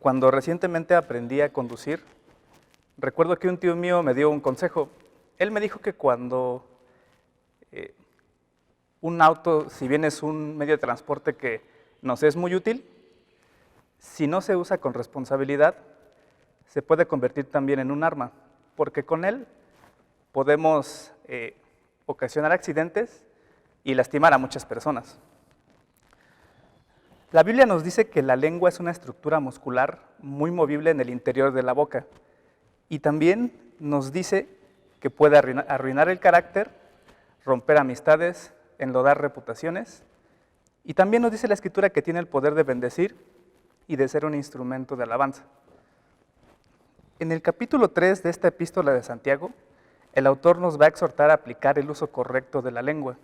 Cuando recientemente aprendí a conducir, recuerdo que un tío mío me dio un consejo. Él me dijo que cuando un auto, si bien es un medio de transporte que nos es muy útil, si no se usa con responsabilidad, se puede convertir también en un arma, porque con él podemos ocasionar accidentes y lastimar a muchas personas. La Biblia nos dice que la lengua es una estructura muscular muy movible en el interior de la boca, y también nos dice que puede arruinar el carácter, romper amistades, enlodar reputaciones, y también nos dice la Escritura que tiene el poder de bendecir y de ser un instrumento de alabanza. En el capítulo 3 de esta epístola de Santiago, el autor nos va a exhortar a aplicar el uso correcto de la lengua,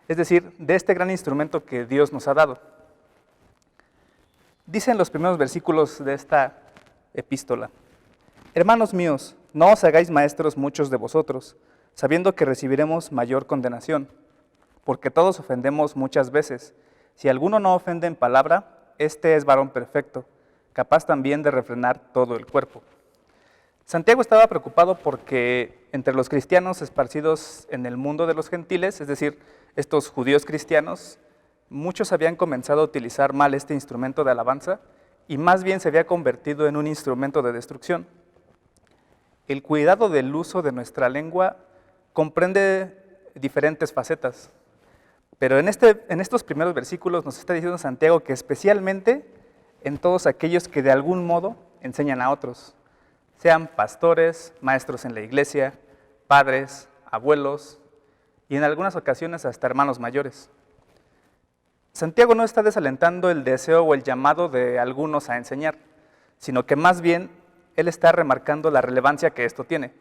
es decir, de este gran instrumento que Dios nos ha dado. Dice en los primeros versículos de esta epístola: Hermanos míos, no os hagáis maestros muchos de vosotros, sabiendo que recibiremos mayor condenación, porque todos ofendemos muchas veces. Si alguno no ofende en palabra, este es varón perfecto, capaz también de refrenar todo el cuerpo. Santiago estaba preocupado porque entre los cristianos esparcidos en el mundo de los gentiles, es decir, estos judíos cristianos, muchos habían comenzado a utilizar mal este instrumento de alabanza y más bien se había convertido en un instrumento de destrucción. El cuidado del uso de nuestra lengua comprende diferentes facetas, pero en estos primeros versículos nos está diciendo Santiago que especialmente en todos aquellos que de algún modo enseñan a otros, sean pastores, maestros en la iglesia, padres, abuelos y en algunas ocasiones hasta hermanos mayores. Santiago no está desalentando el deseo o el llamado de algunos a enseñar, sino que más bien él está remarcando la relevancia que esto tiene.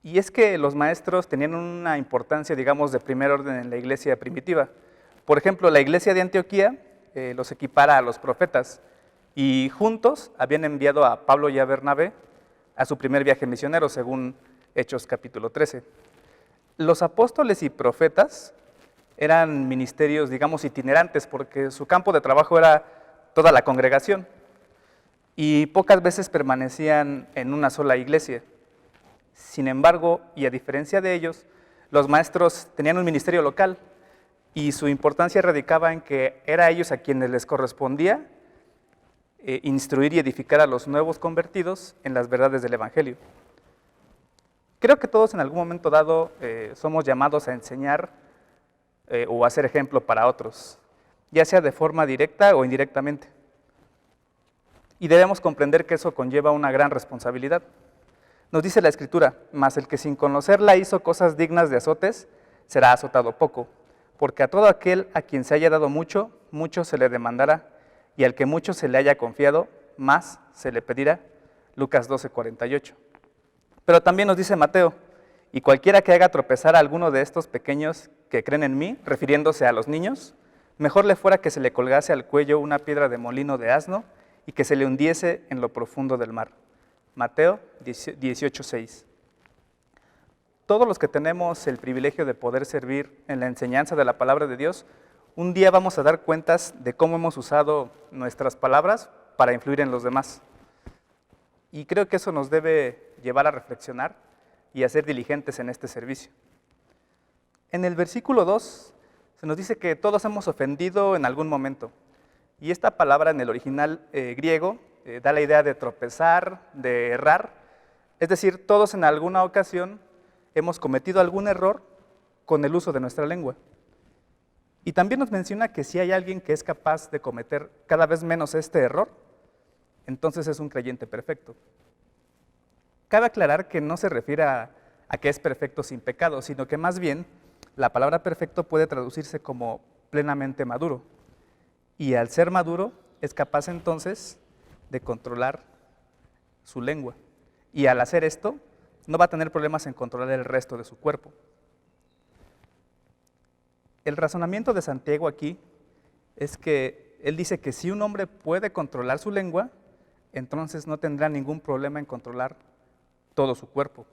Y es que los maestros tenían una importancia, digamos, de primer orden en la iglesia primitiva. Por ejemplo, la iglesia de Antioquía los equipara a los profetas, y juntos habían enviado a Pablo y a Bernabé a su primer viaje misionero, según Hechos capítulo 13. Los apóstoles y profetas eran ministerios, digamos, itinerantes, porque su campo de trabajo era toda la congregación, y pocas veces permanecían en una sola iglesia. Sin embargo, y a diferencia de ellos, los maestros tenían un ministerio local, y su importancia radicaba en que era a ellos a quienes les correspondía instruir y edificar a los nuevos convertidos en las verdades del Evangelio. Creo que todos en algún momento dado somos llamados a enseñar o a ser ejemplo para otros, ya sea de forma directa o indirectamente. Y debemos comprender que eso conlleva una gran responsabilidad. Nos dice la Escritura: mas el que sin conocerla hizo cosas dignas de azotes, será azotado poco, porque a todo aquel a quien se haya dado mucho, mucho se le demandará, y al que mucho se le haya confiado, más se le pedirá. Lucas 12:48. Pero también nos dice Mateo: y cualquiera que haga tropezar a alguno de estos pequeños que creen en mí, refiriéndose a los niños, mejor le fuera que se le colgase al cuello una piedra de molino de asno y que se le hundiese en lo profundo del mar. Mateo 18:6. Todos los que tenemos el privilegio de poder servir en la enseñanza de la palabra de Dios, un día vamos a dar cuentas de cómo hemos usado nuestras palabras para influir en los demás. Y creo que eso nos debe llevar a reflexionar y a ser diligentes en este servicio. En el versículo 2 se nos dice que todos hemos ofendido en algún momento. Y esta palabra en el original griego da la idea de tropezar, de errar. Es decir, todos en alguna ocasión hemos cometido algún error con el uso de nuestra lengua. Y también nos menciona que si hay alguien que es capaz de cometer cada vez menos este error, entonces es un creyente perfecto. Cabe aclarar que no se refiere a que es perfecto sin pecado, sino que más bien la palabra perfecto puede traducirse como plenamente maduro. Y al ser maduro es capaz entonces de controlar su lengua. Y al hacer esto, no va a tener problemas en controlar el resto de su cuerpo. El razonamiento de Santiago aquí es que él dice que si un hombre puede controlar su lengua, entonces no tendrá ningún problema en controlar todo su cuerpo.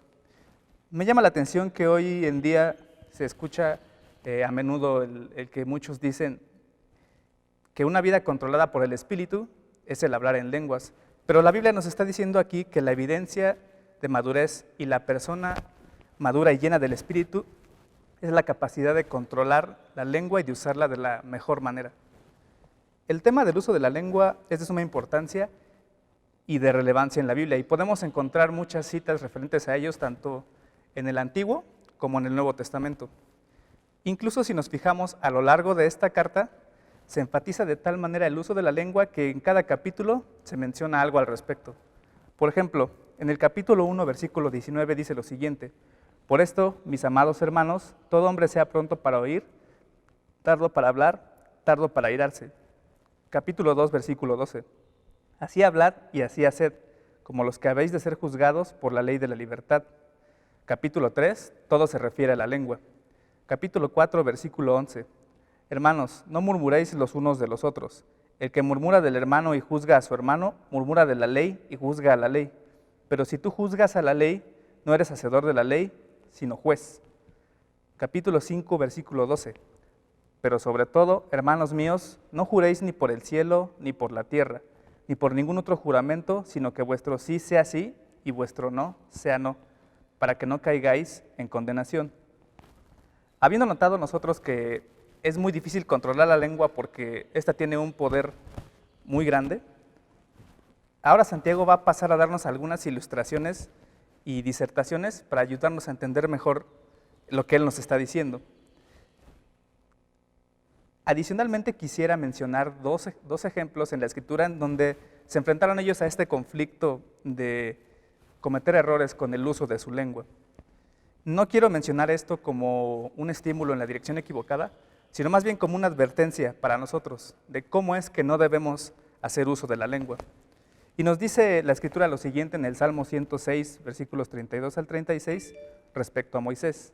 Me llama la atención que hoy en día se escucha a menudo el que muchos dicen que una vida controlada por el Espíritu es el hablar en lenguas. Pero la Biblia nos está diciendo aquí que la evidencia de madurez y la persona madura y llena del Espíritu es la capacidad de controlar la lengua y de usarla de la mejor manera. El tema del uso de la lengua es de suma importancia y de relevancia en la Biblia, y podemos encontrar muchas citas referentes a ellos, tanto en el Antiguo como en el Nuevo Testamento. Incluso si nos fijamos a lo largo de esta carta, se enfatiza de tal manera el uso de la lengua que en cada capítulo se menciona algo al respecto. Por ejemplo, en el capítulo 1, versículo 19 dice lo siguiente: por esto, mis amados hermanos, todo hombre sea pronto para oír, tardo para hablar, tardo para airarse. Capítulo 2, versículo 12. Así hablad y así haced, como los que habéis de ser juzgados por la ley de la libertad. Capítulo 3, todo se refiere a la lengua. Capítulo 4, versículo 11. Hermanos, no murmuréis los unos de los otros. El que murmura del hermano y juzga a su hermano, murmura de la ley y juzga a la ley. Pero si tú juzgas a la ley, no eres hacedor de la ley, sino juez. Capítulo 5, versículo 12. Pero sobre todo, hermanos míos, no juréis ni por el cielo, ni por la tierra, ni por ningún otro juramento, sino que vuestro sí sea sí y vuestro no sea no, para que no caigáis en condenación. Habiendo notado nosotros que es muy difícil controlar la lengua porque ésta tiene un poder muy grande, ahora Santiago va a pasar a darnos algunas ilustraciones y disertaciones para ayudarnos a entender mejor lo que él nos está diciendo. Adicionalmente quisiera mencionar dos ejemplos en la Escritura en donde se enfrentaron ellos a este conflicto de cometer errores con el uso de su lengua. No quiero mencionar esto como un estímulo en la dirección equivocada, sino más bien como una advertencia para nosotros de cómo es que no debemos hacer uso de la lengua. Y nos dice la Escritura lo siguiente en el Salmo 106, versículos 32 al 36, respecto a Moisés.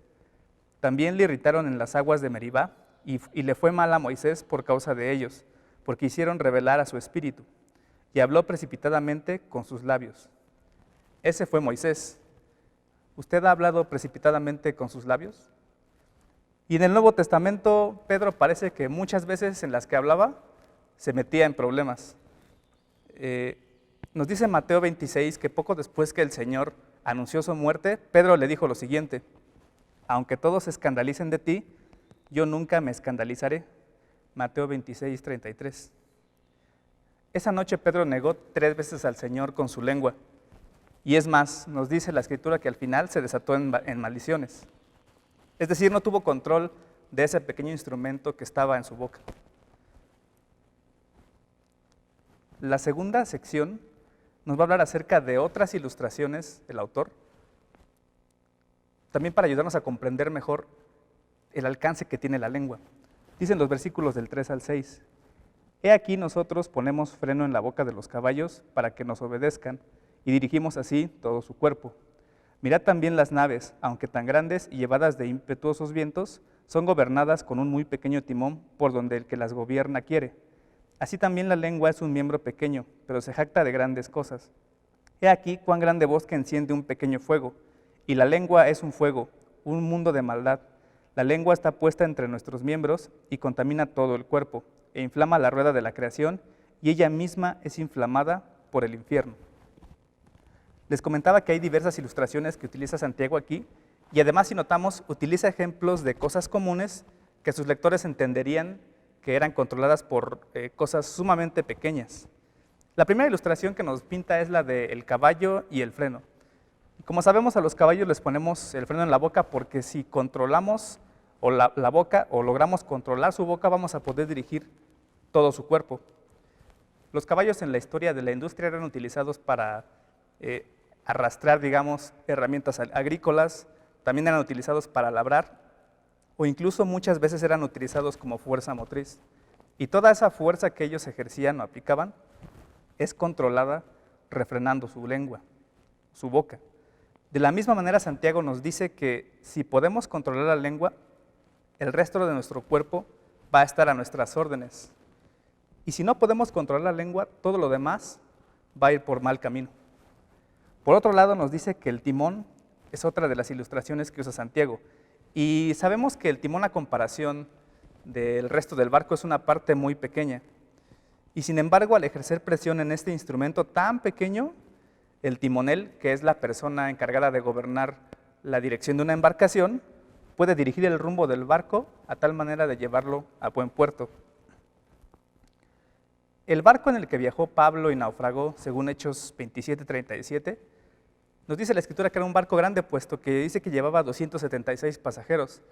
También le irritaron en las aguas de Meribá, y le fue mal a Moisés por causa de ellos, porque hicieron rebelar a su espíritu, y habló precipitadamente con sus labios. Ese fue Moisés. ¿Usted ha hablado precipitadamente con sus labios? Y en el Nuevo Testamento, Pedro parece que muchas veces en las que hablaba, se metía en problemas. Nos dice Mateo 26 que poco después que el Señor anunció su muerte, Pedro le dijo lo siguiente: aunque todos se escandalicen de ti, yo nunca me escandalizaré. Mateo 26, 33. Esa noche Pedro negó 3 veces al Señor con su lengua. Y es más, nos dice la Escritura que al final se desató en maldiciones. Es decir, no tuvo control de ese pequeño instrumento que estaba en su boca. La segunda sección nos va a hablar acerca de otras ilustraciones del autor, también para ayudarnos a comprender mejor el alcance que tiene la lengua. Dicen los versículos del 3 al 6. He aquí nosotros ponemos freno en la boca de los caballos para que nos obedezcan, y dirigimos así todo su cuerpo. Mirad también las naves, aunque tan grandes y llevadas de impetuosos vientos, son gobernadas con un muy pequeño timón por donde el que las gobierna quiere. Así también la lengua es un miembro pequeño, pero se jacta de grandes cosas. He aquí cuán grande bosque enciende un pequeño fuego, y la lengua es un fuego, un mundo de maldad. La lengua está puesta entre nuestros miembros y contamina todo el cuerpo, e inflama la rueda de la creación, y ella misma es inflamada por el infierno. Les comentaba que hay diversas ilustraciones que utiliza Santiago aquí, y además, si notamos, utiliza ejemplos de cosas comunes que sus lectores entenderían que eran controladas por cosas sumamente pequeñas. La primera ilustración que nos pinta es la del caballo y el freno. Como sabemos, a los caballos les ponemos el freno en la boca porque si controlamos la boca o logramos controlar su boca, vamos a poder dirigir todo su cuerpo. Los caballos en la historia de la industria eran utilizados para arrastrar, digamos, herramientas agrícolas, también eran utilizados para labrar, o incluso muchas veces eran utilizados como fuerza motriz. Y toda esa fuerza que ellos ejercían o aplicaban es controlada refrenando su lengua, su boca. De la misma manera, Santiago nos dice que si podemos controlar la lengua, el resto de nuestro cuerpo va a estar a nuestras órdenes. Y si no podemos controlar la lengua, todo lo demás va a ir por mal camino. Por otro lado, nos dice que el timón es otra de las ilustraciones que usa Santiago. Y sabemos que el timón, a comparación del resto del barco, es una parte muy pequeña. Y sin embargo, al ejercer presión en este instrumento tan pequeño, el timonel, que es la persona encargada de gobernar la dirección de una embarcación, puede dirigir el rumbo del barco a tal manera de llevarlo a buen puerto. El barco en el que viajó Pablo y naufragó, según Hechos 27:37, nos dice la Escritura que era un barco grande, puesto que dice que llevaba 276 pasajeros.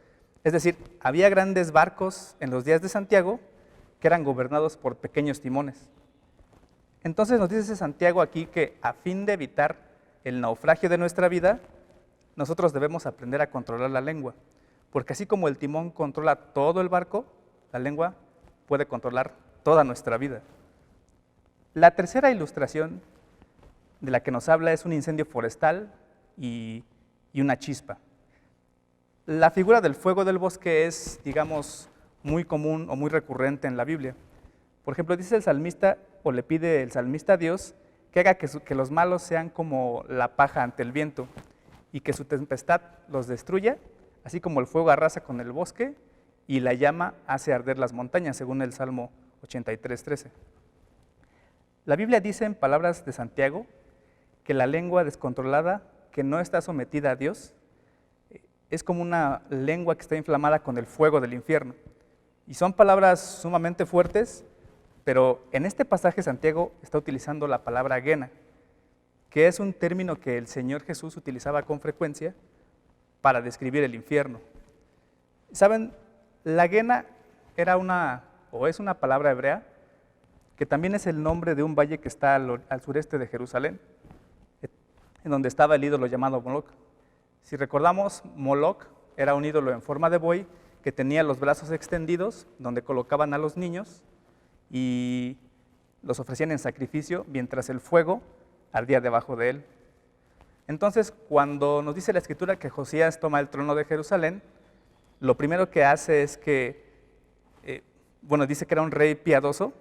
Es decir, había grandes barcos en los días de Santiago que eran gobernados por pequeños timones. Entonces nos dice Santiago aquí que a fin de evitar el naufragio de nuestra vida, nosotros debemos aprender a controlar la lengua, porque así como el timón controla todo el barco, la lengua puede controlar toda nuestra vida. La tercera ilustración de la que nos habla es un incendio forestal y una chispa. La figura del fuego del bosque es, digamos, muy común o muy recurrente en la Biblia. Por ejemplo, dice el salmista, o le pide el salmista a Dios, que haga que los malos sean como la paja ante el viento y que su tempestad los destruya, así como el fuego arrasa con el bosque y la llama hace arder las montañas, según el Salmo 83:13. La Biblia dice en palabras de Santiago que la lengua descontrolada, que no está sometida a Dios, es como una lengua que está inflamada con el fuego del infierno. Y son palabras sumamente fuertes, pero en este pasaje Santiago está utilizando la palabra guena, que es un término que el Señor Jesús utilizaba con frecuencia para describir el infierno. ¿Saben? La guena era es una palabra hebrea que también es el nombre de un valle que está al sureste de Jerusalén, en donde estaba el ídolo llamado Moloc. Si recordamos, Moloc era un ídolo en forma de buey que tenía los brazos extendidos, donde colocaban a los niños y los ofrecían en sacrificio mientras el fuego ardía debajo de él. Entonces, cuando nos dice la Escritura que Josías toma el trono de Jerusalén, lo primero que hace es que, dice que era un rey piadoso,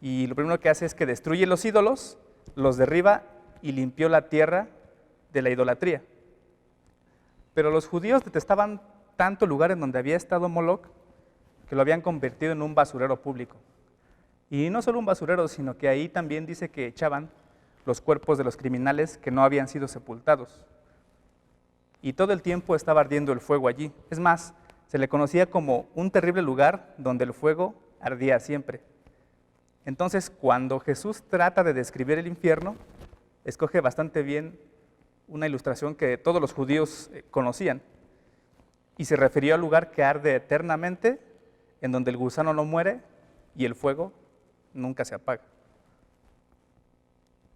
y lo primero que hace es que destruye los ídolos, los derriba y limpió la tierra de la idolatría. Pero los judíos detestaban tanto el lugar en donde había estado Moloc que lo habían convertido en un basurero público. Y no solo un basurero, sino que ahí también dice que echaban los cuerpos de los criminales que no habían sido sepultados. Y todo el tiempo estaba ardiendo el fuego allí. Es más, se le conocía como un terrible lugar donde el fuego ardía siempre. Entonces, cuando Jesús trata de describir el infierno, escoge bastante bien una ilustración que todos los judíos conocían, y se refirió al lugar que arde eternamente, en donde el gusano no muere y el fuego nunca se apaga.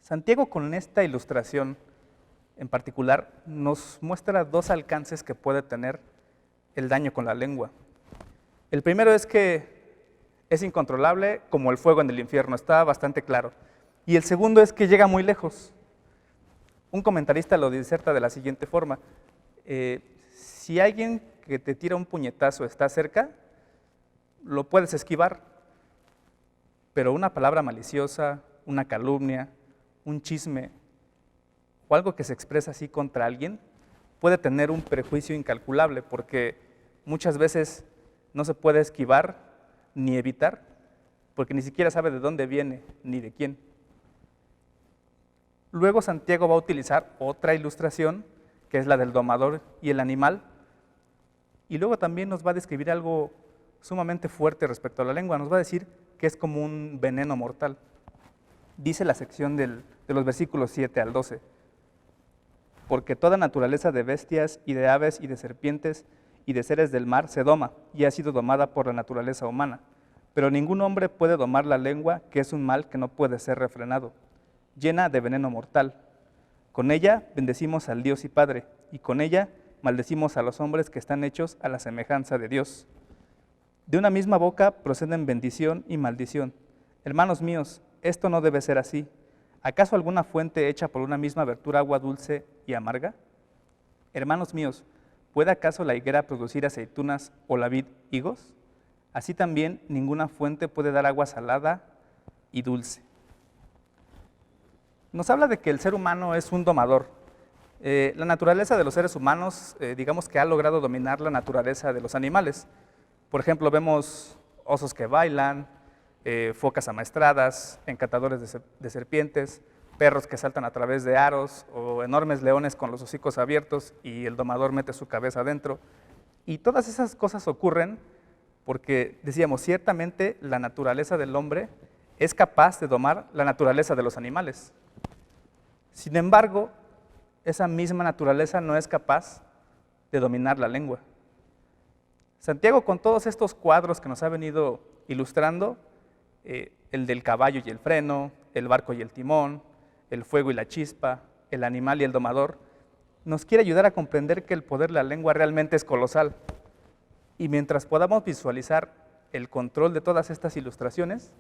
Santiago, con esta ilustración en particular, nos muestra dos alcances que puede tener el daño con la lengua. El primero es que es incontrolable como el fuego en el infierno, está bastante claro. Y el segundo es que llega muy lejos. Un comentarista lo diserta de la siguiente forma: si alguien que te tira un puñetazo está cerca, lo puedes esquivar, pero una palabra maliciosa, una calumnia, un chisme o algo que se expresa así contra alguien puede tener un perjuicio incalculable, porque muchas veces no se puede esquivar ni evitar, porque ni siquiera sabe de dónde viene ni de quién. Luego Santiago va a utilizar otra ilustración, que es la del domador y el animal, y luego también nos va a describir algo sumamente fuerte respecto a la lengua. Nos va a decir que es como un veneno mortal. Dice la sección de los versículos 7 al 12: porque toda naturaleza de bestias y de aves y de serpientes y de seres del mar se doma y ha sido domada por la naturaleza humana, pero ningún hombre puede domar la lengua, que es un mal que no puede ser refrenado, llena de veneno mortal. Con ella bendecimos al Dios y Padre, y con ella maldecimos a los hombres que están hechos a la semejanza de Dios. De una misma boca proceden bendición y maldición. Hermanos míos, esto no debe ser así. ¿Acaso alguna fuente hecha por una misma abertura agua dulce y amarga? Hermanos míos, ¿puede acaso la higuera producir aceitunas o la vid higos? Así también ninguna fuente puede dar agua salada y dulce. Nos habla de que el ser humano es un domador. La naturaleza de los seres humanos, digamos que ha logrado dominar la naturaleza de los animales. Por ejemplo, vemos osos que bailan, focas amaestradas, encantadores de serpientes, perros que saltan a través de aros, o enormes leones con los hocicos abiertos y el domador mete su cabeza adentro. Y todas esas cosas ocurren porque, decíamos, ciertamente la naturaleza del hombre es capaz de domar la naturaleza de los animales. Sin embargo, esa misma naturaleza no es capaz de dominar la lengua. Santiago, con todos estos cuadros que nos ha venido ilustrando, el del caballo y el freno, el barco y el timón, el fuego y la chispa, el animal y el domador, nos quiere ayudar a comprender que el poder de la lengua realmente es colosal. Y mientras podamos visualizar el control de todas estas ilustraciones,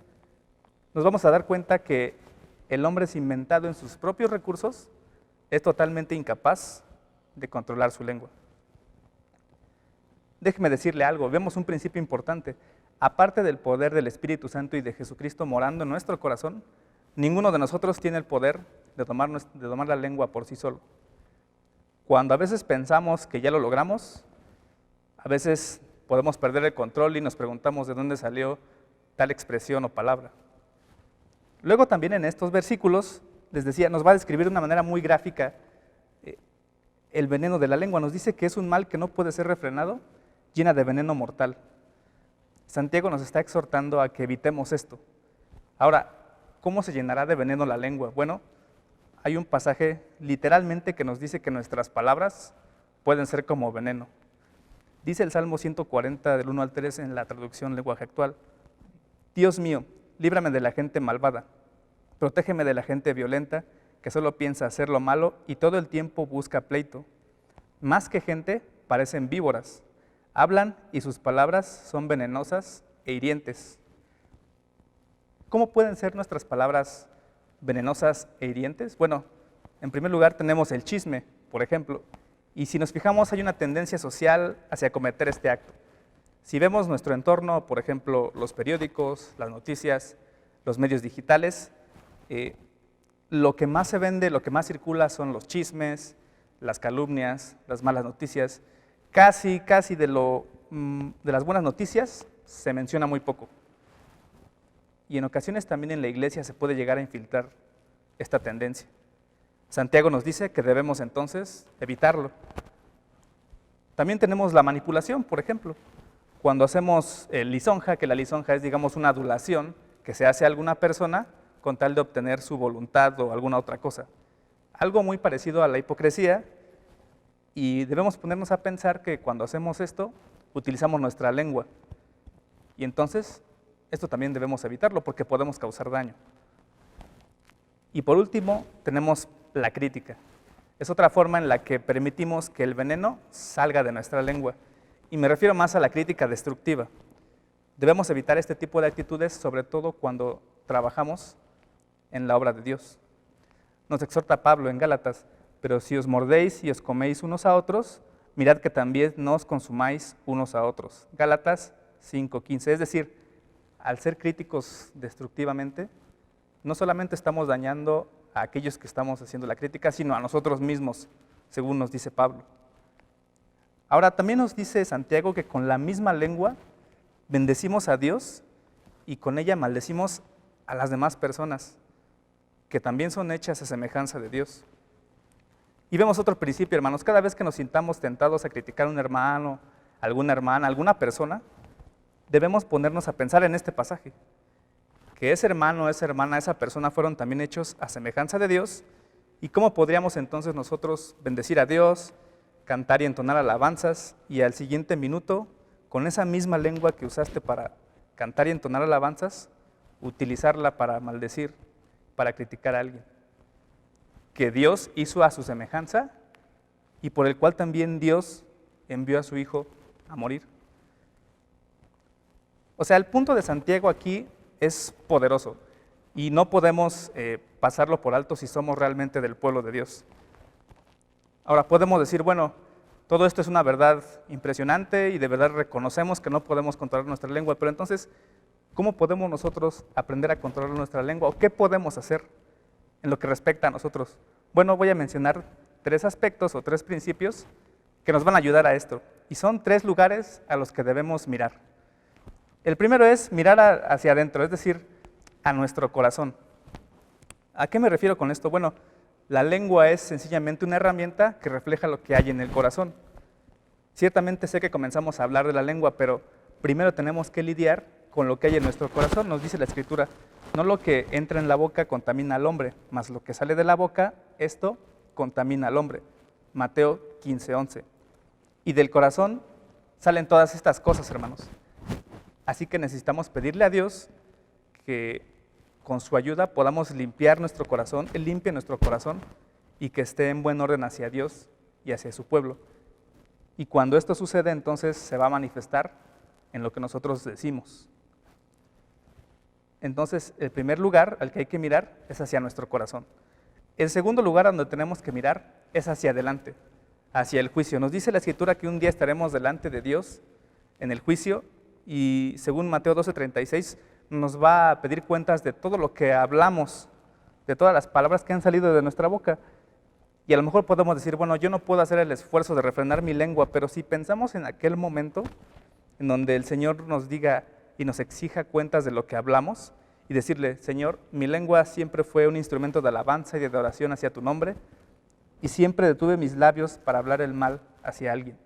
nos vamos a dar cuenta que el hombre cimentado en sus propios recursos es totalmente incapaz de controlar su lengua. Déjeme decirle algo, vemos un principio importante. Aparte del poder del Espíritu Santo y de Jesucristo morando en nuestro corazón, ninguno de nosotros tiene el poder de domar la lengua por sí solo. Cuando a veces pensamos que ya lo logramos, a veces podemos perder el control y nos preguntamos de dónde salió tal expresión o palabra. Luego también en estos versículos, les decía, nos va a describir de una manera muy gráfica el veneno de la lengua. Nos dice que es un mal que no puede ser refrenado, llena de veneno mortal. Santiago nos está exhortando a que evitemos esto. Ahora, ¿cómo se llenará de veneno la lengua? Bueno, hay un pasaje literalmente que nos dice que nuestras palabras pueden ser como veneno. Dice el Salmo 140 del 1 al 3 en la traducción lenguaje actual: Dios mío, líbrame de la gente malvada, protégeme de la gente violenta que solo piensa hacer lo malo y todo el tiempo busca pleito. Más que gente, parecen víboras, hablan y sus palabras son venenosas e hirientes. ¿Cómo pueden ser nuestras palabras venenosas e hirientes? Bueno, en primer lugar tenemos el chisme, por ejemplo, y si nos fijamos hay una tendencia social hacia cometer este acto. Si vemos nuestro entorno, por ejemplo, los periódicos, las noticias, los medios digitales, lo que más se vende, lo que más circula son los chismes, las calumnias, las malas noticias. Casi de las buenas noticias se menciona muy poco. Y en ocasiones también en la iglesia se puede llegar a infiltrar esta tendencia. Santiago nos dice que debemos entonces evitarlo. También tenemos la manipulación, por ejemplo. Cuando hacemos lisonja, que la lisonja es, digamos, una adulación que se hace a alguna persona con tal de obtener su voluntad o alguna otra cosa. Algo muy parecido a la hipocresía, y debemos ponernos a pensar que cuando hacemos esto, utilizamos nuestra lengua. Y entonces, esto también debemos evitarlo porque podemos causar daño. Y por último, tenemos la crítica. Es otra forma en la que permitimos que el veneno salga de nuestra lengua. Y me refiero más a la crítica destructiva. Debemos evitar este tipo de actitudes, sobre todo cuando trabajamos en la obra de Dios. Nos exhorta Pablo en Gálatas: pero si os mordéis y os coméis unos a otros, mirad que también no os consumáis unos a otros. Gálatas 5:15. Es decir, al ser críticos destructivamente, no solamente estamos dañando a aquellos que estamos haciendo la crítica, sino a nosotros mismos, según nos dice Pablo. Ahora, también nos dice Santiago que con la misma lengua bendecimos a Dios y con ella maldecimos a las demás personas, que también son hechas a semejanza de Dios. Y vemos otro principio, hermanos: cada vez que nos sintamos tentados a criticar a un hermano, alguna hermana, alguna persona, debemos ponernos a pensar en este pasaje, que ese hermano, esa hermana, esa persona fueron también hechos a semejanza de Dios, y cómo podríamos entonces nosotros bendecir a Dios, cantar y entonar alabanzas, y al siguiente minuto, con esa misma lengua que usaste para cantar y entonar alabanzas, utilizarla para maldecir, para criticar a alguien que Dios hizo a su semejanza y por el cual también Dios envió a su Hijo a morir. O sea, el punto de Santiago aquí es poderoso y no podemos pasarlo por alto si somos realmente del pueblo de Dios. Ahora, podemos decir, bueno, todo esto es una verdad impresionante y de verdad reconocemos que no podemos controlar nuestra lengua, pero entonces, ¿cómo podemos nosotros aprender a controlar nuestra lengua? ¿O qué podemos hacer en lo que respecta a nosotros? Bueno, voy a mencionar 3 aspectos o 3 principios que nos van a ayudar a esto. Y son 3 lugares a los que debemos mirar. El primero es mirar hacia adentro, es decir, a nuestro corazón. ¿A qué me refiero con esto? Bueno, la lengua es sencillamente una herramienta que refleja lo que hay en el corazón. Ciertamente sé que comenzamos a hablar de la lengua, pero primero tenemos que lidiar con lo que hay en nuestro corazón. Nos dice la Escritura, no lo que entra en la boca contamina al hombre, mas lo que sale de la boca, esto contamina al hombre. Mateo 15:11. Y del corazón salen todas estas cosas, hermanos. Así que necesitamos pedirle a Dios que con su ayuda podamos limpiar nuestro corazón, Él limpie nuestro corazón y que esté en buen orden hacia Dios y hacia su pueblo. Y cuando esto sucede, entonces se va a manifestar en lo que nosotros decimos. Entonces, el primer lugar al que hay que mirar es hacia nuestro corazón. El segundo lugar donde tenemos que mirar es hacia adelante, hacia el juicio. Nos dice la Escritura que un día estaremos delante de Dios en el juicio y según Mateo 12:36 nos va a pedir cuentas de todo lo que hablamos, de todas las palabras que han salido de nuestra boca. Y a lo mejor podemos decir, bueno, yo no puedo hacer el esfuerzo de refrenar mi lengua, pero si pensamos en aquel momento en donde el Señor nos diga y nos exija cuentas de lo que hablamos y decirle, Señor, mi lengua siempre fue un instrumento de alabanza y de adoración hacia tu nombre y siempre detuve mis labios para hablar el mal hacia alguien.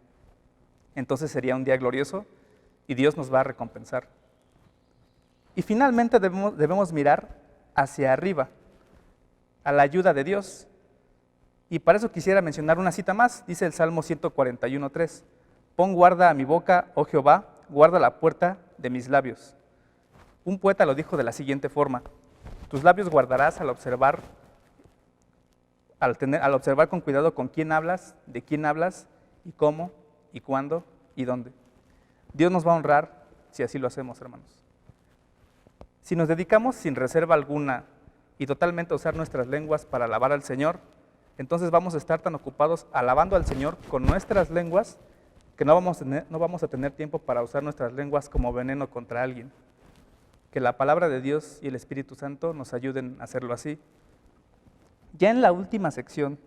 Entonces sería un día glorioso y Dios nos va a recompensar. Y finalmente debemos mirar hacia arriba, a la ayuda de Dios. Y para eso quisiera mencionar una cita más, dice el Salmo 141:3. Pon guarda a mi boca, oh Jehová, guarda la puerta de mis labios. Un poeta lo dijo de la siguiente forma, tus labios guardarás al observar con cuidado con quién hablas, de quién hablas, y cómo, y cuándo, y dónde. Dios nos va a honrar si así lo hacemos, hermanos. Si nos dedicamos sin reserva alguna y totalmente a usar nuestras lenguas para alabar al Señor, entonces vamos a estar tan ocupados alabando al Señor con nuestras lenguas que no vamos a tener tiempo para usar nuestras lenguas como veneno contra alguien. Que la palabra de Dios y el Espíritu Santo nos ayuden a hacerlo así. Ya en la última sección,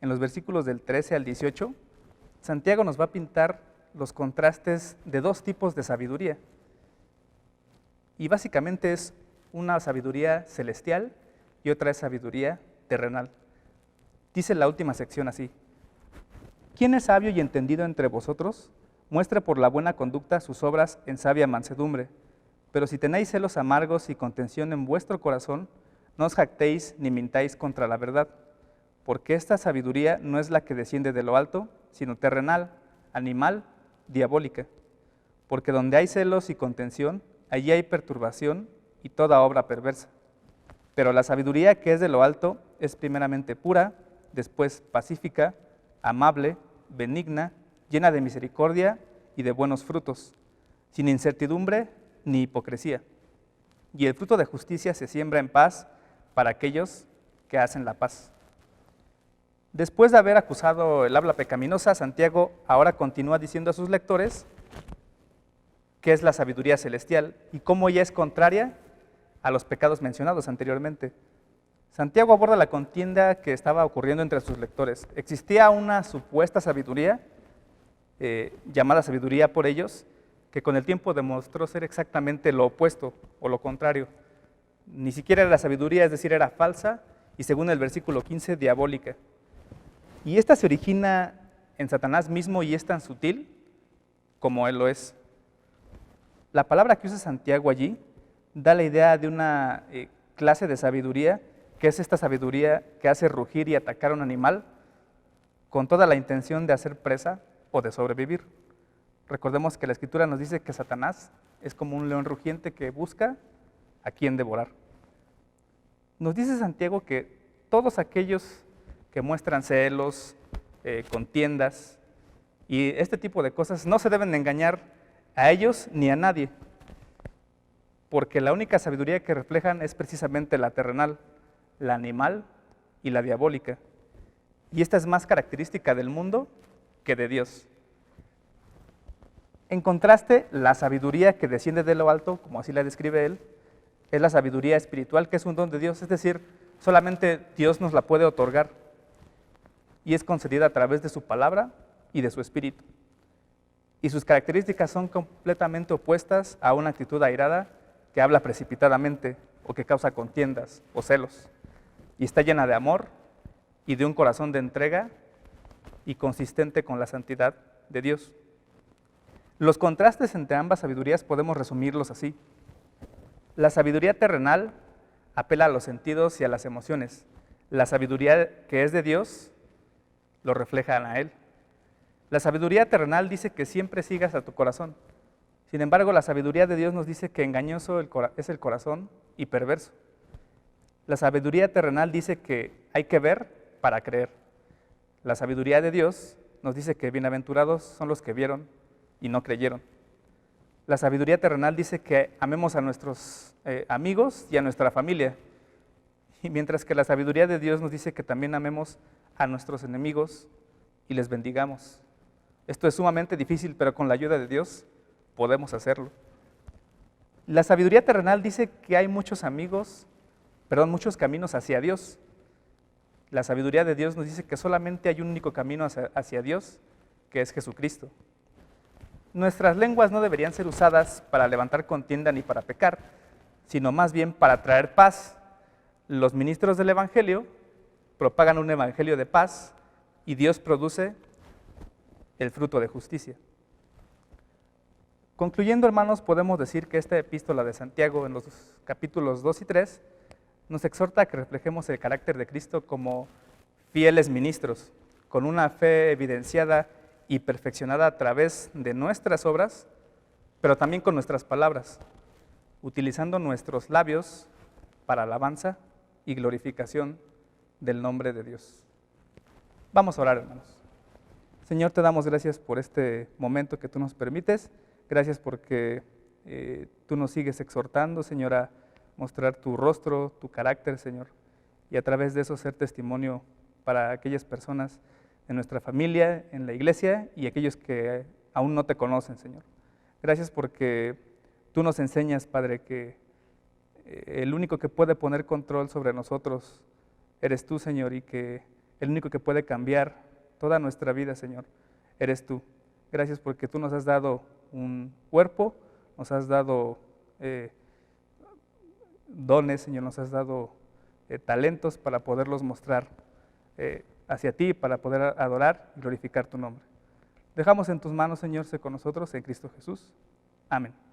en los versículos del 13 al 18, Santiago nos va a pintar los contrastes de dos tipos de sabiduría. Y básicamente es una sabiduría celestial y otra es sabiduría terrenal. Dice la última sección así, ¿quién es sabio y entendido entre vosotros? Muestre por la buena conducta sus obras en sabia mansedumbre. Pero si tenéis celos amargos y contención en vuestro corazón, no os jactéis ni mintáis contra la verdad, porque esta sabiduría no es la que desciende de lo alto, sino terrenal, animal, diabólica. Porque donde hay celos y contención, allí hay perturbación y toda obra perversa. Pero la sabiduría que es de lo alto es primeramente pura, después pacífica, amable, benigna, llena de misericordia y de buenos frutos, sin incertidumbre ni hipocresía. Y el fruto de justicia se siembra en paz para aquellos que hacen la paz. Después de haber acusado el habla pecaminosa, Santiago ahora continúa diciendo a sus lectores qué es la sabiduría celestial y cómo ella es contraria a los pecados mencionados anteriormente. Santiago aborda la contienda que estaba ocurriendo entre sus lectores. Existía una supuesta sabiduría, llamada sabiduría por ellos, que con el tiempo demostró ser exactamente lo opuesto o lo contrario. Ni siquiera era sabiduría, es decir, era falsa y según el versículo 15, diabólica. Y esta se origina en Satanás mismo y es tan sutil como él lo es. La palabra que usa Santiago allí da la idea de una clase de sabiduría, que es esta sabiduría que hace rugir y atacar a un animal con toda la intención de hacer presa o de sobrevivir. Recordemos que la Escritura nos dice que Satanás es como un león rugiente que busca a quien devorar. Nos dice Santiago que todos aquellos que muestran celos, contiendas y este tipo de cosas no se deben engañar a ellos ni a nadie, porque la única sabiduría que reflejan es precisamente la terrenal, la animal y la diabólica. Y esta es más característica del mundo que de Dios. En contraste, la sabiduría que desciende de lo alto, como así la describe él, es la sabiduría espiritual, que es un don de Dios, es decir, solamente Dios nos la puede otorgar y es concedida a través de su palabra y de su espíritu. y sus características son completamente opuestas a una actitud airada que habla precipitadamente o que causa contiendas o celos, y está llena de amor y de un corazón de entrega y consistente con la santidad de Dios. Los contrastes entre ambas sabidurías podemos resumirlos así. La sabiduría terrenal apela a los sentidos y a las emociones. La sabiduría que es de Dios lo refleja a Él. La sabiduría terrenal dice que siempre sigas a tu corazón. Sin embargo, la sabiduría de Dios nos dice que engañoso es el corazón y perverso. La sabiduría terrenal dice que hay que ver para creer. La sabiduría de Dios nos dice que bienaventurados son los que vieron y no creyeron. La sabiduría terrenal dice que amemos a nuestros amigos y a nuestra familia, y mientras que la sabiduría de Dios nos dice que también amemos a nuestros enemigos y les bendigamos. Esto es sumamente difícil, pero con la ayuda de Dios podemos hacerlo. La sabiduría terrenal dice que hay muchos caminos hacia Dios. La sabiduría de Dios nos dice que solamente hay un único camino hacia Dios, que es Jesucristo. Nuestras lenguas no deberían ser usadas para levantar contienda ni para pecar, sino más bien para traer paz. Los ministros del Evangelio propagan un evangelio de paz y Dios produce el fruto de justicia. Concluyendo, hermanos, podemos decir que esta epístola de Santiago, en los capítulos 2 y 3, nos exhorta a que reflejemos el carácter de Cristo como fieles ministros, con una fe evidenciada y perfeccionada a través de nuestras obras, pero también con nuestras palabras, utilizando nuestros labios para alabanza y glorificación del nombre de Dios. Vamos a orar, hermanos. Señor, te damos gracias por este momento que tú nos permites. Gracias porque tú nos sigues exhortando, Señor, a mostrar tu rostro, tu carácter, Señor, y a través de eso ser testimonio para aquellas personas en nuestra familia, en la iglesia y aquellos que aún no te conocen, Señor. Gracias porque tú nos enseñas, Padre, que el único que puede poner control sobre nosotros eres tú, Señor, y que el único que puede cambiar toda nuestra vida, Señor, eres tú. Gracias porque tú nos has dado un cuerpo, nos has dado dones, Señor, nos has dado talentos para poderlos mostrar hacia ti, para poder adorar y glorificar tu nombre. Dejamos en tus manos, Señor, sé con nosotros en Cristo Jesús. Amén.